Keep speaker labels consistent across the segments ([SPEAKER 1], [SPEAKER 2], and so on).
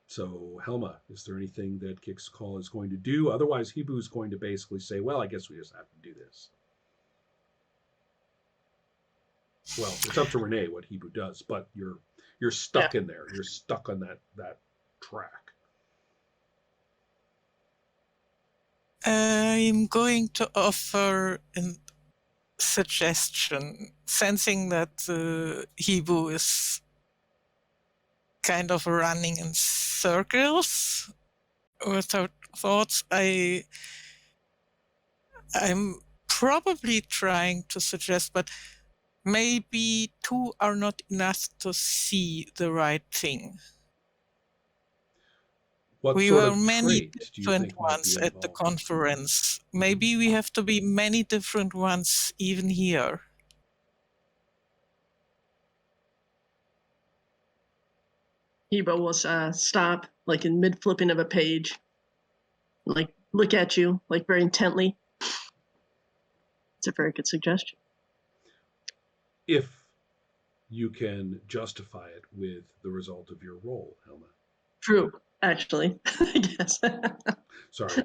[SPEAKER 1] So, Helma, is there anything that Kik's call is going to do? Otherwise, Hebu's going to basically say, well, I guess we just have to do this. Well, it's up to Renee what Hebu does, but you're
[SPEAKER 2] Yeah.
[SPEAKER 1] stuck in there. You're stuck on that track.
[SPEAKER 3] I'm going to offer a suggestion, sensing that Hebu is kind of running in circles without thoughts. I'm probably trying to suggest, but maybe two are not enough to see the right thing.
[SPEAKER 1] What
[SPEAKER 3] We
[SPEAKER 1] sort
[SPEAKER 3] were
[SPEAKER 1] of
[SPEAKER 3] many
[SPEAKER 1] trait do you
[SPEAKER 3] different
[SPEAKER 1] think might be
[SPEAKER 3] ones at the
[SPEAKER 1] involved?
[SPEAKER 3] conference. Maybe we have to be many different ones even here.
[SPEAKER 2] Hebo will stop, like in mid flipping of a page, like look at you, like very intently. It's a very good suggestion.
[SPEAKER 1] If you can justify it with the result of your roll, Helma.
[SPEAKER 2] True, actually, I guess.
[SPEAKER 1] Sorry.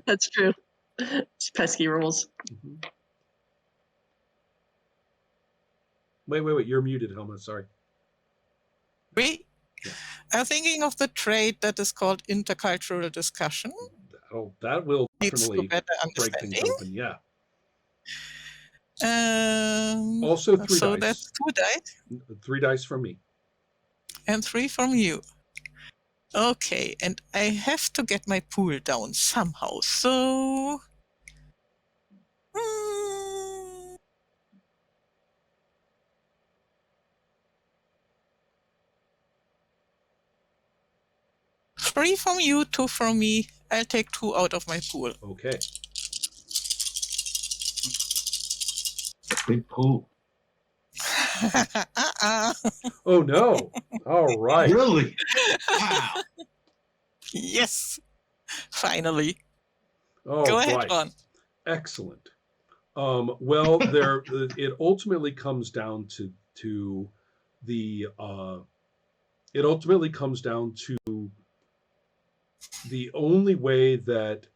[SPEAKER 2] That's true. It's pesky rules.
[SPEAKER 1] Mhm. Wait. You're muted, Helma. Sorry.
[SPEAKER 3] We
[SPEAKER 1] Yeah.
[SPEAKER 3] are thinking of the trait that is called intercultural discussion.
[SPEAKER 1] That will
[SPEAKER 3] Leads to
[SPEAKER 1] definitely
[SPEAKER 3] better
[SPEAKER 1] break things
[SPEAKER 3] understanding.
[SPEAKER 1] open. Yeah. Also, 3
[SPEAKER 3] so
[SPEAKER 1] dice.
[SPEAKER 3] that's 2 dice
[SPEAKER 1] 3 dice from me.
[SPEAKER 3] and 3 from you. Okay, and I have to get my pool down somehow. So 3 from you, 2 from me. I'll take 2 out of my pool.
[SPEAKER 1] Okay.
[SPEAKER 4] Big pool.
[SPEAKER 1] Oh no! All right.
[SPEAKER 4] Really? Wow.
[SPEAKER 3] Yes, finally.
[SPEAKER 1] Oh,
[SPEAKER 3] Go ahead,
[SPEAKER 1] right.
[SPEAKER 3] Ron.
[SPEAKER 1] Excellent. Well, it ultimately comes down to the it ultimately comes down to the only way that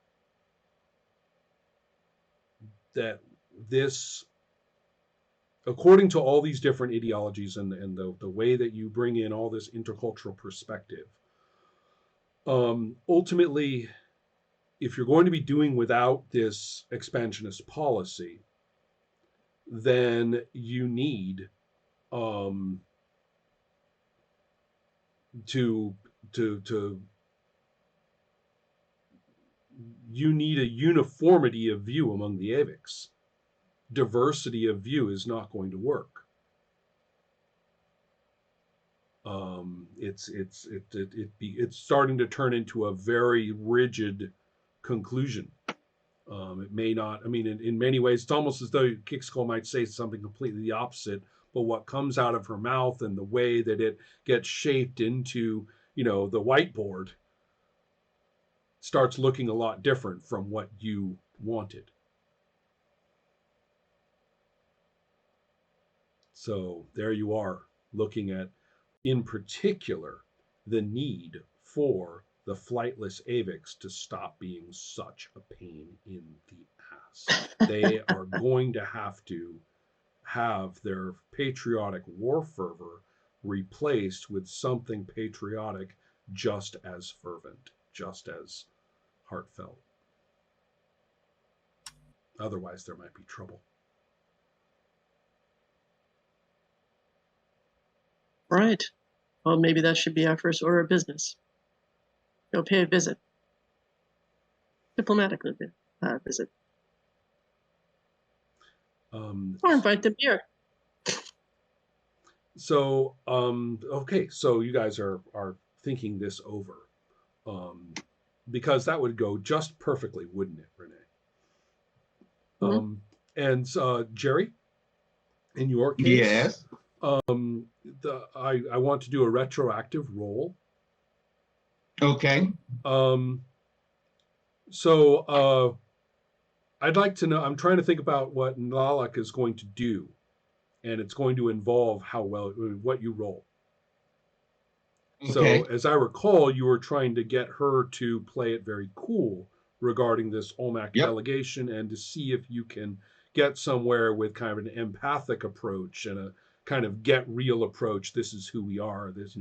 [SPEAKER 1] this, according to all these different ideologies and the way that you bring in all this intercultural perspective, ultimately, if you're going to be doing without this expansionist policy, then you need to to you need a uniformity of view among the Avix. Diversity of view is not going to work. It's starting to turn into a very rigid conclusion. It may not. I mean, in many ways, it's almost as though Kickskull might say something completely the opposite. But what comes out of her mouth and the way that it gets shaped into, the whiteboard, starts looking a lot different from what you wanted. So there you are, looking at, in particular, the need for the flightless Avix to stop being such a pain in the ass. They are going to have their patriotic war fervor replaced with something patriotic just as fervent, just as heartfelt. Otherwise, there might be trouble.
[SPEAKER 2] Right. Well, maybe that should be our first order of business. Go pay a visit. Diplomatically visit. Or invite them here.
[SPEAKER 1] So, okay, so you guys are thinking this over, because that would go just perfectly, wouldn't it, Renee?
[SPEAKER 2] Mhm.
[SPEAKER 1] And Jerry, in your case,
[SPEAKER 4] Yes.
[SPEAKER 1] I want to do a retroactive roll.
[SPEAKER 4] Okay.
[SPEAKER 1] So I'd like to know. I'm trying to think about what Nalak is going to do, and it's going to involve what you roll. So,
[SPEAKER 4] Okay.
[SPEAKER 1] as I recall, you were trying to get her to play it very cool regarding this Olmec
[SPEAKER 4] Yep.
[SPEAKER 1] delegation and to see if you can get somewhere with kind of an empathic approach and a kind of get real approach. This is who we are. This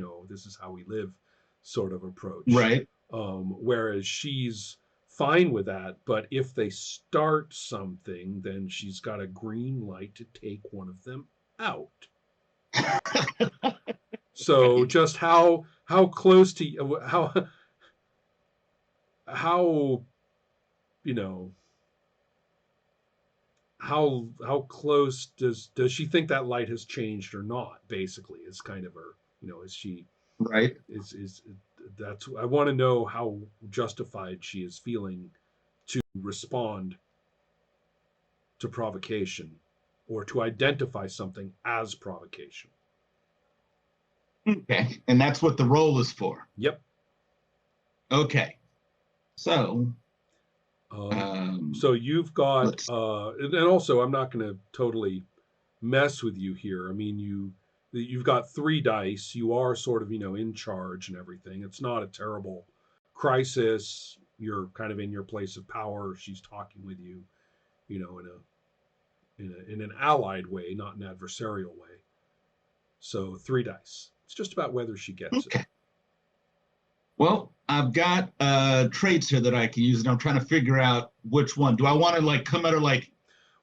[SPEAKER 1] is how we live sort of approach.
[SPEAKER 4] Right.
[SPEAKER 1] Whereas she's fine with that, but if they start something, then she's got a green light to take one of them out. So just how close to how you know how close does she think that light has changed or not? Basically, is kind of her. Is she
[SPEAKER 4] Right.
[SPEAKER 1] is that's I want to know how justified she is feeling to respond to provocation or to identify something as provocation.
[SPEAKER 4] Okay. And that's what the role is for.
[SPEAKER 1] Yep.
[SPEAKER 4] Okay. So,
[SPEAKER 1] So you've got,
[SPEAKER 4] let's-
[SPEAKER 1] and also I'm not going to totally mess with you here. I mean, you've got 3 dice. You are sort of in charge and everything. It's not a terrible crisis. You're kind of in your place of power. She's talking with you, in an allied way, not an adversarial way. So 3 dice. It's just about whether she gets
[SPEAKER 4] okay.
[SPEAKER 1] it.
[SPEAKER 4] Well, I've got traits here that I can use, and I'm trying to figure out which one. Do I want to like come at her like,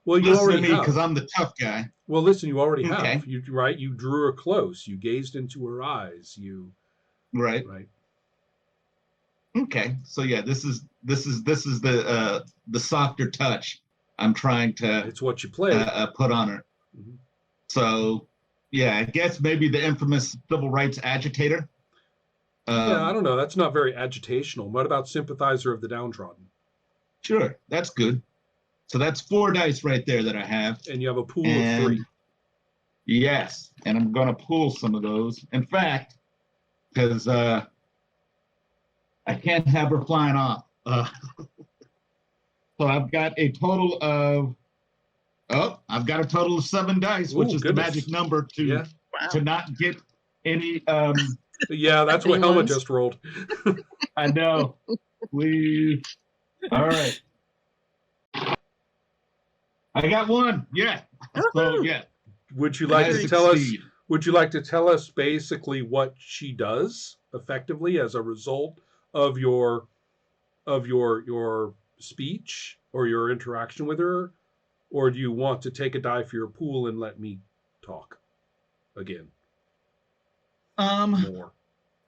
[SPEAKER 1] Well, you
[SPEAKER 4] listen to
[SPEAKER 1] already
[SPEAKER 4] me
[SPEAKER 1] have.
[SPEAKER 4] because I'm the tough guy?
[SPEAKER 1] Well, listen, you already
[SPEAKER 4] Okay.
[SPEAKER 1] have. You drew her close. You gazed into her eyes.
[SPEAKER 4] Right. Okay. So yeah, this is the softer touch I'm trying to
[SPEAKER 1] It's what you played.
[SPEAKER 4] put on her.
[SPEAKER 1] Mhm.
[SPEAKER 4] So yeah, I guess maybe the infamous civil rights agitator.
[SPEAKER 1] Yeah, I don't know. That's not very agitational. What about sympathizer of the downtrodden?
[SPEAKER 4] Sure, that's good. So that's 4 dice right there that I have.
[SPEAKER 1] And you have a pool of
[SPEAKER 4] And
[SPEAKER 1] 3.
[SPEAKER 4] yes, and I'm going to pull some of those. In fact, because I can't have her flying off. So I've got a total of 7 dice, which
[SPEAKER 1] Ooh,
[SPEAKER 4] is
[SPEAKER 1] goodness.
[SPEAKER 4] the magic number to
[SPEAKER 2] Wow.
[SPEAKER 4] not get any.
[SPEAKER 1] Yeah, that's what
[SPEAKER 2] Big
[SPEAKER 1] Helmet
[SPEAKER 2] ones.
[SPEAKER 1] just rolled.
[SPEAKER 4] I know. Please. All right. I got 1. Yeah. So
[SPEAKER 2] Woohoo!
[SPEAKER 4] yeah.
[SPEAKER 1] Would you like
[SPEAKER 4] I
[SPEAKER 1] to tell us?
[SPEAKER 4] succeed.
[SPEAKER 1] Would you like to tell us basically what she does effectively as a result of your speech or your interaction with her, or do you want to take a die for your pool and let me talk again more?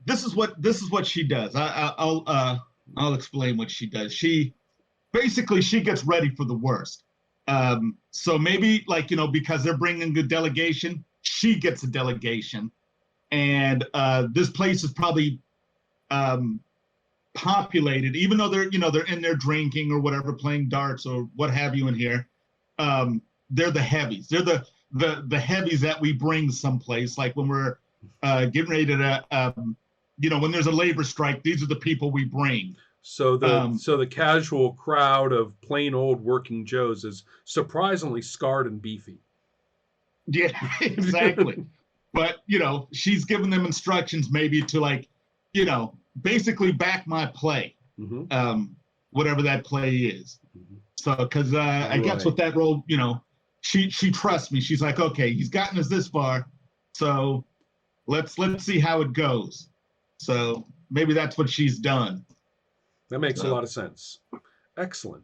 [SPEAKER 4] This is what she does. I'll explain what she does. She gets ready for the worst. So maybe because they're bringing the delegation, she gets a delegation, and this place is probably populated, even though they're in there drinking or whatever, playing darts or what have you in here. They're the heavies. They're the heavies that we bring someplace, like when we're getting ready to when there's a labor strike, these are the people we bring.
[SPEAKER 1] So the casual crowd of plain old working Joes is surprisingly scarred and beefy.
[SPEAKER 4] Yeah, exactly. But she's giving them instructions maybe to basically back my play, whatever that play is. So because I guess with that role, she trusts me. She's like, okay, he's gotten us this far, so let's see how it goes. So maybe that's what she's done.
[SPEAKER 1] That makes a lot of sense. Excellent.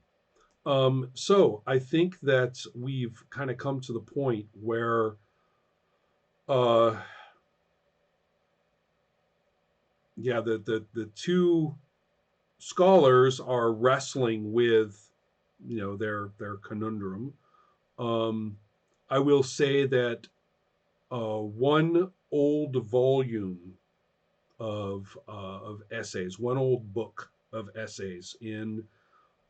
[SPEAKER 1] So I think that we've kind of come to the point where the 2 scholars are wrestling with their conundrum. I will say that 1 old volume of essays, 1 old book of essays in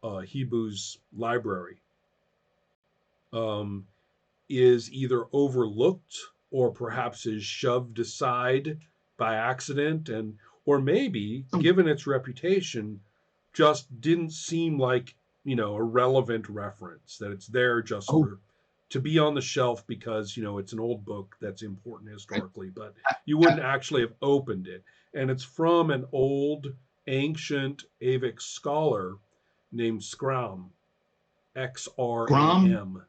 [SPEAKER 1] Hebu's library is either overlooked or perhaps is shoved aside by accident, or maybe, given its reputation, just didn't seem like a relevant reference, that it's there just to be on the shelf because, it's an old book that's important historically, but you wouldn't actually have opened it. And it's from an old, ancient Avix scholar named Scram, Xram.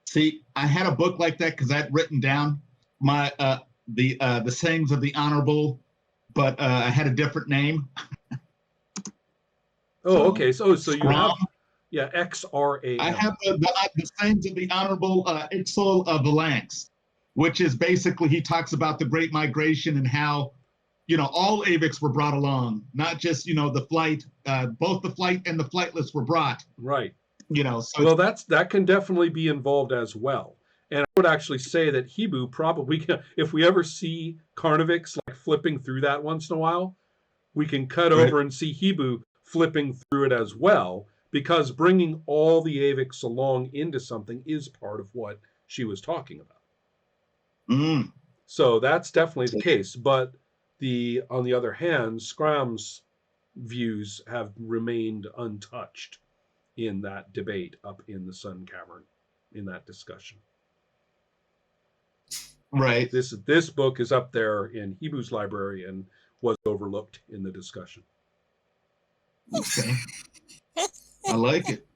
[SPEAKER 4] See, I had a book like that because I'd written down my the sayings of the honorable, but I had a different name.
[SPEAKER 1] Oh, okay. So you have, XRAM.
[SPEAKER 4] I have the sayings of the honorable Ixol of Valanx, which is basically he talks about the Great Migration and how, all Avix were brought along, not just the flight. Both the flight and the flightless were brought.
[SPEAKER 1] Right.
[SPEAKER 4] So
[SPEAKER 1] well, that can definitely be involved as well. And I would actually say that Hibu probably can, if we ever see Carnivix like flipping through that once in a while, we can cut over and see Hibu flipping through it as well, because bringing all the Avix along into something is part of what she was talking about. So that's definitely the case. But on the other hand, Scram's views have remained untouched in that debate up in the Sun Cavern, in that discussion.
[SPEAKER 4] Right.
[SPEAKER 1] This book is up there in Hibu's library and was overlooked in the discussion.
[SPEAKER 4] Okay. I like it.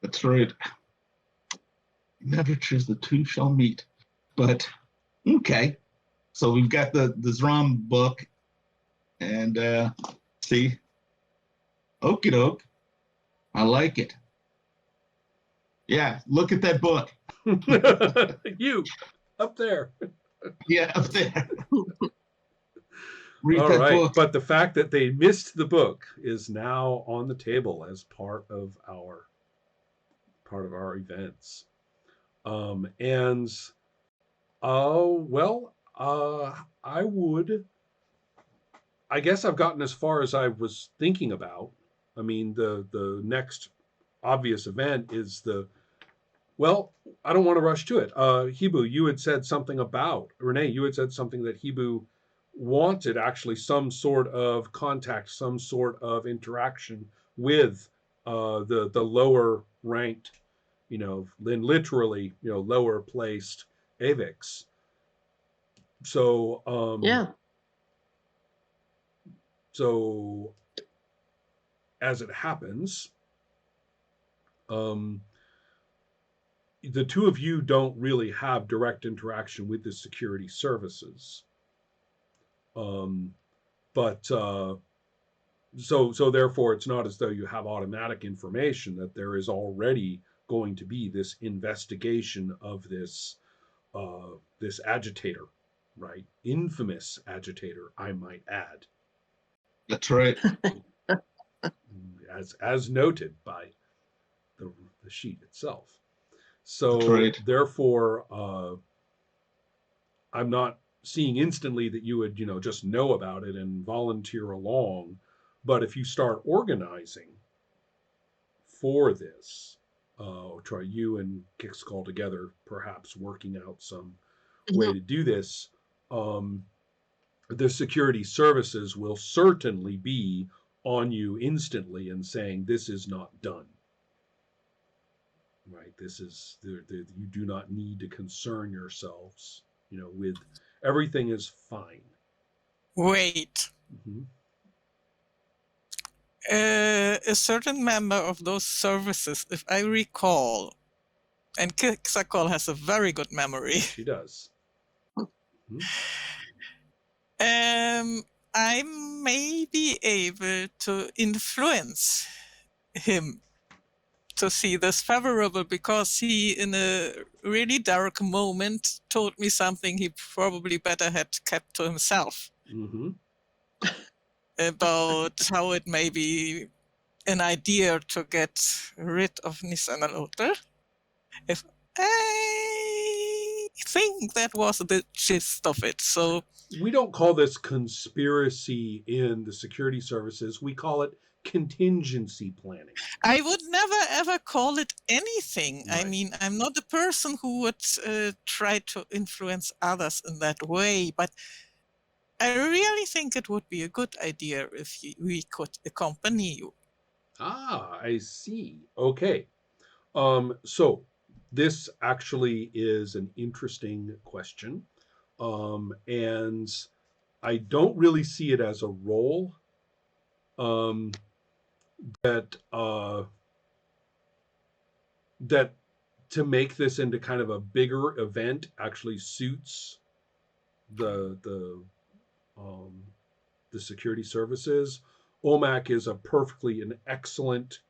[SPEAKER 4] That's right. Never choose the two shall meet. But okay. So we've got the Zram book, and see. Okie doke. I like it. Yeah, look at that book.
[SPEAKER 1] You up there.
[SPEAKER 4] Yeah, up there. Read
[SPEAKER 1] all
[SPEAKER 4] that
[SPEAKER 1] right,
[SPEAKER 4] book.
[SPEAKER 1] But the fact that they missed the book is now on the table as part of our events. I guess I've gotten as far as I was thinking about. I mean, the next obvious event is I don't want to rush to it. Hibu, you had said something about, Renee, you had said something that Hibu wanted actually some sort of contact, some sort of interaction with the lower ranked, then literally, lower placed Avix. So So as it happens, the two of you don't really have direct interaction with the security services. So therefore it's not as though you have automatic information that there is already going to be this investigation of this agitator, right? Infamous agitator, I might add.
[SPEAKER 4] That's right.
[SPEAKER 1] As noted by the sheet itself. So therefore, I'm not seeing instantly that you would, just know about it and volunteer along. But if you start organizing for this, try you and Kickskull together, perhaps working out some way to do this, the security services will certainly be on you instantly and saying, this is not done. Right? This is, you do not need to concern yourselves, with everything is fine.
[SPEAKER 3] Wait.
[SPEAKER 1] Mm-hmm.
[SPEAKER 3] A certain member of those services, if I recall, and Kickskull has a very good memory.
[SPEAKER 1] She does. Mm-hmm.
[SPEAKER 3] I may be able to influence him to see this favorable, because he, in a really dark moment, told me something he probably better had kept to himself.
[SPEAKER 1] Mm-hmm.
[SPEAKER 3] About how it may be an idea to get rid of Nissanaloter. If I think that was the gist of it. So
[SPEAKER 1] we don't call this conspiracy in the security services. We call it contingency planning.
[SPEAKER 3] I would never ever call it anything.
[SPEAKER 1] Right.
[SPEAKER 3] I mean, I'm not a person who would try to influence others in that way, but I really think it would be a good idea if we could accompany you.
[SPEAKER 1] Ah, I see. Okay. So this actually is an interesting question. And I don't really see it as a role um, that that to make this into kind of a bigger event actually suits the the um, the security services. OMAC is a perfectly an excellent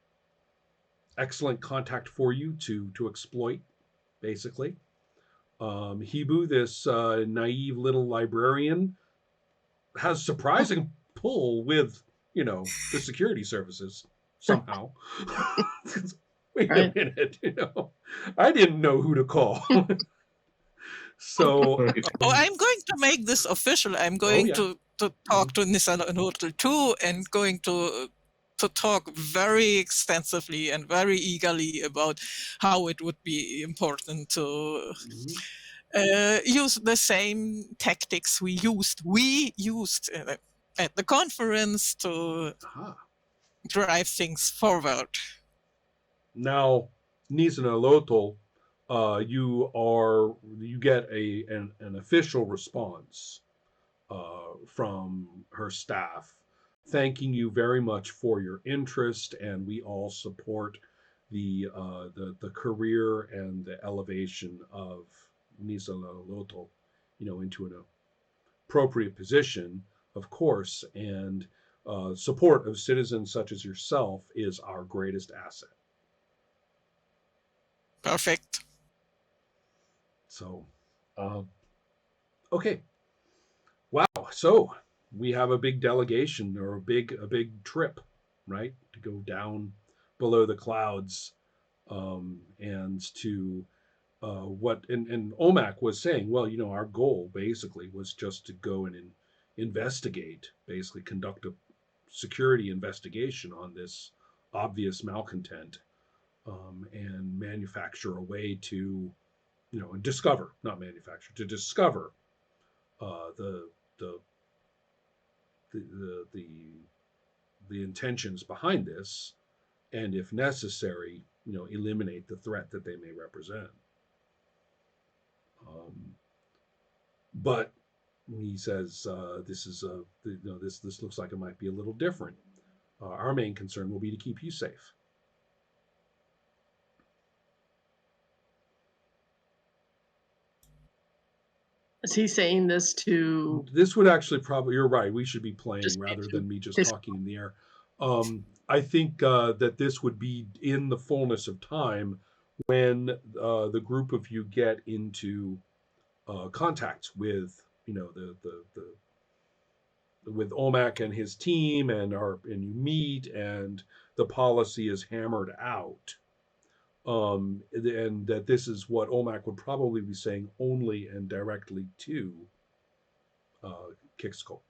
[SPEAKER 1] contact for you to exploit, basically. Hibu, this naive little librarian, has surprising pull with the security services somehow. Wait a
[SPEAKER 2] Right.
[SPEAKER 1] minute, I didn't know who to call. So,
[SPEAKER 4] Right.
[SPEAKER 3] Oh, I'm going to make this official. I'm
[SPEAKER 1] oh
[SPEAKER 3] going
[SPEAKER 1] yeah,
[SPEAKER 3] to talk to Nissan and Hotel too, and going to talk very extensively and very eagerly about how it would be important to
[SPEAKER 1] mhm.
[SPEAKER 3] use the same tactics we used at the conference to
[SPEAKER 1] Aha.
[SPEAKER 3] drive things forward.
[SPEAKER 1] Now, Nisanaloto, you get an official response from her staff, thanking you very much for your interest, and we all support the career and the elevation of Nisanaloto, into an appropriate position, of course, and support of citizens such as yourself is our greatest asset.
[SPEAKER 3] Perfect.
[SPEAKER 1] So, uh, okay, wow. So we have a big delegation or a big trip, right, to go down below the clouds, and to what and Omak was saying. Well, our goal basically was just to go and investigate, basically conduct a security investigation on this obvious malcontent, and manufacture a way to discover, not manufacture, to discover the the the the the intentions behind this, and if necessary, eliminate the threat that they may represent. But he says this is this looks like it might be a little different. Our main concern will be to keep you safe.
[SPEAKER 2] Is he saying this to
[SPEAKER 1] This would actually probably, you're right, we should be playing
[SPEAKER 2] just
[SPEAKER 1] rather
[SPEAKER 2] to
[SPEAKER 1] than me just
[SPEAKER 2] his?
[SPEAKER 1] talking in the air. I think that this would be in the fullness of time when the group of you get into contact with with Omak and his team, and you meet, and the policy is hammered out. And that this is what Omak would probably be saying only and directly to Kickskull.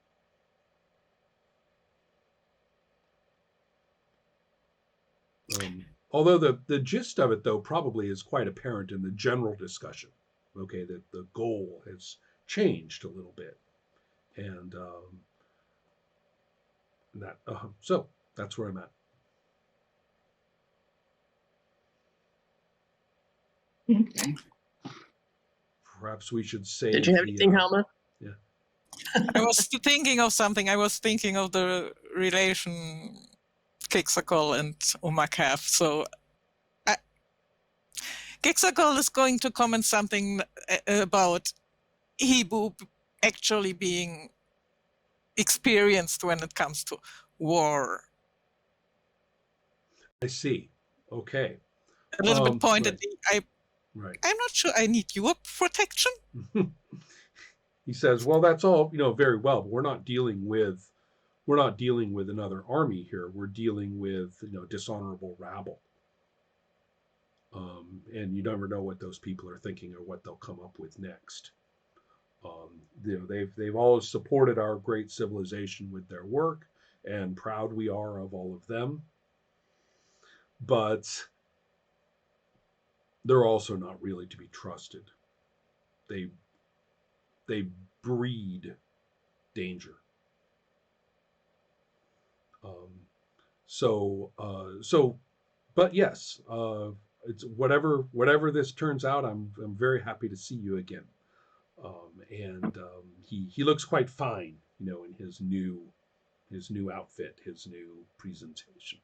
[SPEAKER 1] Although the gist of it, though, probably is quite apparent in the general discussion. Okay, that the goal has changed a little bit, and so that's where I'm at.
[SPEAKER 4] Okay.
[SPEAKER 1] Perhaps we should save.
[SPEAKER 2] Did you have anything, Helma?
[SPEAKER 1] Yeah.
[SPEAKER 3] I was thinking of something. I was thinking of the relation Kixakol and Umak have. So Kixakol is going to comment something about Hibu actually being experienced when it comes to war.
[SPEAKER 1] I see. Okay.
[SPEAKER 3] A little bit pointedly.
[SPEAKER 1] Right.
[SPEAKER 3] I'm not sure I need your protection.
[SPEAKER 1] He says, "Well, that's all very well, but we're not dealing with another army here. We're dealing with dishonorable rabble, and you never know what those people are thinking or what they'll come up with next. They've always supported our great civilization with their work, and proud we are of all of them. But they're also not really to be trusted. They breed danger. So, but yes, it's whatever this turns out. I'm very happy to see you again. And he looks quite fine, in his new outfit, his new presentation.